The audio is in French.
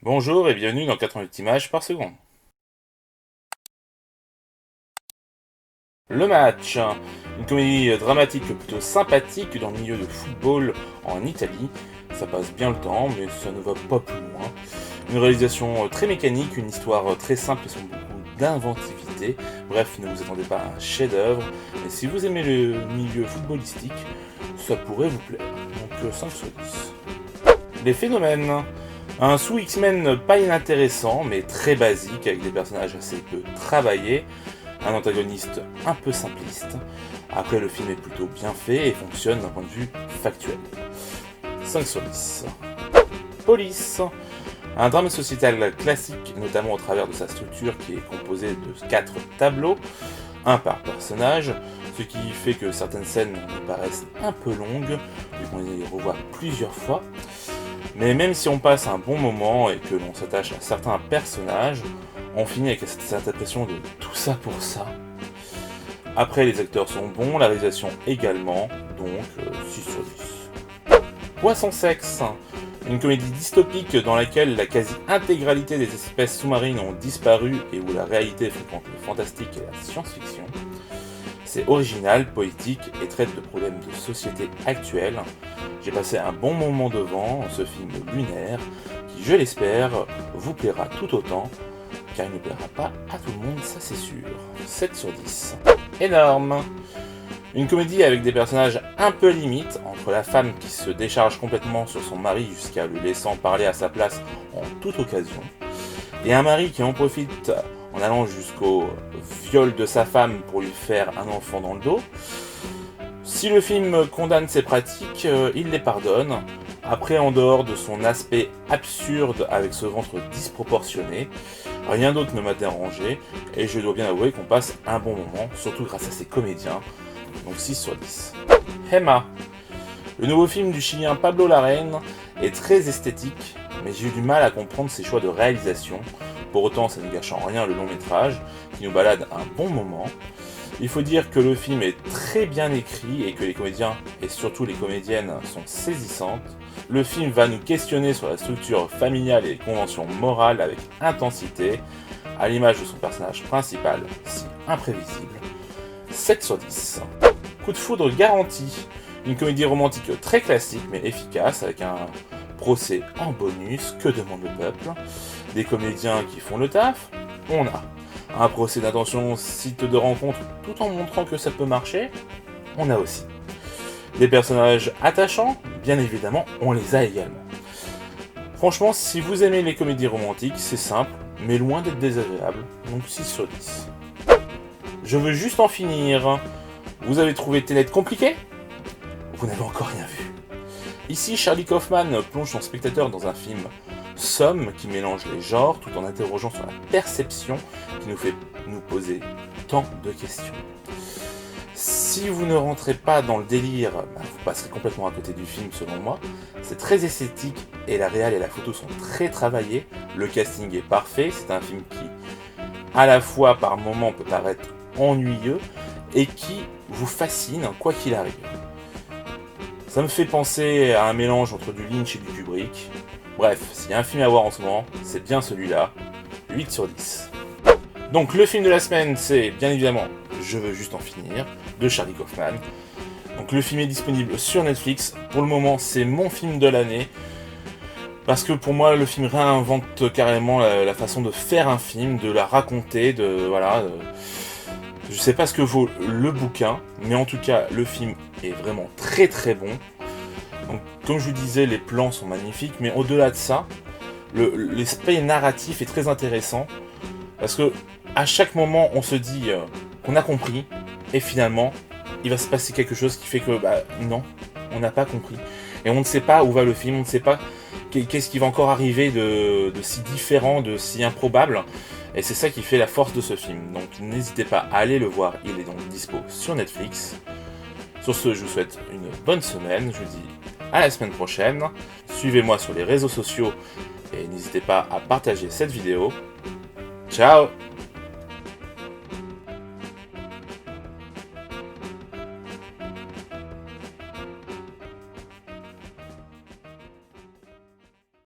Bonjour et bienvenue dans 88 images par seconde. Le match, une comédie dramatique plutôt sympathique dans le milieu de football en Italie. Ça passe bien le temps, mais ça ne va pas plus loin. Une réalisation très mécanique, une histoire très simple et sans beaucoup d'inventivité. Bref, ne vous attendez pas à un chef-d'œuvre, mais si vous aimez le milieu footballistique, ça pourrait vous plaire. Donc 5 sur 10. Les phénomènes. Un sous X-Men pas inintéressant, mais très basique, avec des personnages assez peu travaillés, un antagoniste un peu simpliste. Après, le film est plutôt bien fait et fonctionne d'un point de vue factuel. 5 sur 10. Police. Un drame sociétal classique, notamment au travers de sa structure qui est composée de 4 tableaux, un par personnage, ce qui fait que certaines scènes nous paraissent un peu longues, vu qu'on les revoit plusieurs fois. Mais même si on passe un bon moment et que l'on s'attache à certains personnages, on finit avec cette impression de tout ça pour ça. Après, les acteurs sont bons, la réalisation également, donc 6 sur 10. Poisson sexe, une comédie dystopique dans laquelle la quasi-intégralité des espèces sous-marines ont disparu et où la réalité fréquente le fantastique et la science-fiction. C'est original, poétique et traite de problèmes de société actuels. J'ai passé un bon moment devant ce film lunaire qui, je l'espère, vous plaira tout autant, car il ne plaira pas à tout le monde, ça c'est sûr. 7 sur 10. Énorme. Une comédie avec des personnages un peu limites, entre la femme qui se décharge complètement sur son mari jusqu'à le laissant parler à sa place en toute occasion, et un mari qui en profite en allant jusqu'au viol de sa femme pour lui faire un enfant dans le dos. Si le film condamne ces pratiques, il les pardonne. Après, en dehors de son aspect absurde avec ce ventre disproportionné, rien d'autre ne m'a dérangé, et je dois bien avouer qu'on passe un bon moment, surtout grâce à ses comédiens, donc 6 sur 10. Emma. Le nouveau film du Chilien Pablo Larraín est très esthétique, mais j'ai eu du mal à comprendre ses choix de réalisation. Pour autant, ça ne gâche en rien le long métrage, qui nous balade un bon moment. Il faut dire que le film est très bien écrit et que les comédiens, et surtout les comédiennes, sont saisissantes. Le film va nous questionner sur la structure familiale et les conventions morales avec intensité, à l'image de son personnage principal, si imprévisible. 7 sur 10. Coup de foudre garanti. Une comédie romantique très classique mais efficace, avec un procès en bonus, que demande le peuple. Des comédiens qui font le taf, on a. Un procès d'intention site de rencontre tout en montrant que ça peut marcher, on a aussi. Des personnages attachants, bien évidemment, on les a également. Franchement, si vous aimez les comédies romantiques, c'est simple, mais loin d'être désagréable, donc 6 sur 10. Je veux juste en finir. Vous avez trouvé Tenet compliqué ? Vous n'avez encore rien vu. Ici, Charlie Kaufman plonge son spectateur dans un film somme qui mélange les genres tout en interrogeant sur la perception qui nous fait nous poser tant de questions. Si vous ne rentrez pas dans le délire, vous passerez complètement à côté du film selon moi. C'est très esthétique et la réal et la photo sont très travaillées. Le casting est parfait, c'est un film qui à la fois par moments peut paraître ennuyeux et qui vous fascine quoi qu'il arrive. Ça me fait penser à un mélange entre du Lynch et du Kubrick. Bref, s'il y a un film à voir en ce moment, c'est bien celui-là, 8 sur 10. Donc le film de la semaine, c'est bien évidemment Je veux juste en finir, de Charlie Kaufman. Donc le film est disponible sur Netflix, pour le moment c'est mon film de l'année, parce que pour moi le film réinvente carrément la façon de faire un film, de la raconter, je sais pas ce que vaut le bouquin, mais en tout cas le film est vraiment très très bon. Donc, comme je vous disais, les plans sont magnifiques, mais au-delà de ça, l'esprit narratif est très intéressant, parce que à chaque moment, on se dit qu'on a compris, et finalement, il va se passer quelque chose qui fait que, non, on n'a pas compris. Et on ne sait pas où va le film, on ne sait pas qu'est-ce qui va encore arriver de si différent, de si improbable, et c'est ça qui fait la force de ce film. Donc n'hésitez pas à aller le voir, il est donc dispo sur Netflix. Sur ce, je vous souhaite une bonne semaine, je vous dis à la semaine prochaine. Suivez-moi sur les réseaux sociaux et n'hésitez pas à partager cette vidéo. Ciao!